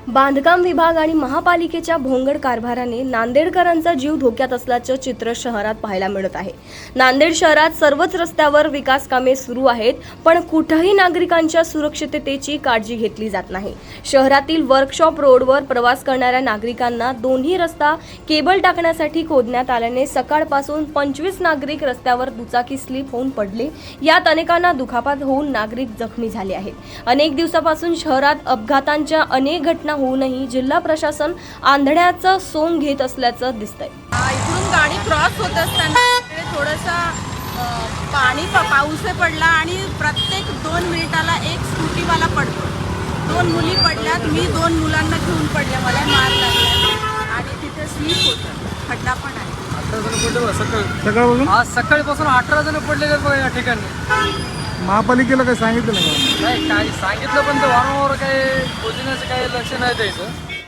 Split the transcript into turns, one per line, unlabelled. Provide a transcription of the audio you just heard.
बांधकाम विभाग आणि महापालिकेच्या भोंगड कारभाराने नांदेडकरांचा जीव धोक्यात असल्याचं चित्र शहरात पाहायला मिळत आहे। नांदेड शहरात सर्वच रस्त्यावर विकास कामे सुरू आहेत, पण कुठेही नागरिकांच्या सुरक्षिततेची काळजी घेतली जात नाही। शहरातील वर्कशॉप रोडवर प्रवास करणाऱ्या नागरिकांना दोन्ही रस्ता केबल टाकण्यासाठी खोदण्यात आल्याने सकाळपासून 25 नागरिक रस्त्यावर दुचाकी स्लिप होऊन पडले। यात अनेकांना दुखापत होऊन नागरिक जखमी झाले आहेत। अनेक दिवसापासून शहरात अपघातांच्या अनेक घटना होऊनही जिल्हा प्रशासन आंधळ्याचं सोंग घेत असल्याचं दिसतंय।
इकडून गाडी क्रॉस होत असताना थोडासा पाऊस पडला आणि प्रत्येक 2 मिनिटाला एक स्कूटीवाला पडतो। 2 मुली पडल्यात, मी 2 मुलांना घेऊन पडले, मला मार लागला आणि तिथे स्लीप होतं, खड्डा पण आहे।
18 जण पडले सकाळपासून आज सकाळपासून 18 जण पडलेले बघा या ठिकाणी।
महापालिकेला काही सांगितलं नाही?
नाही काही सांगितलं पण ते वारंवार काही योजनेचं काही लक्ष नाही द्यायचं।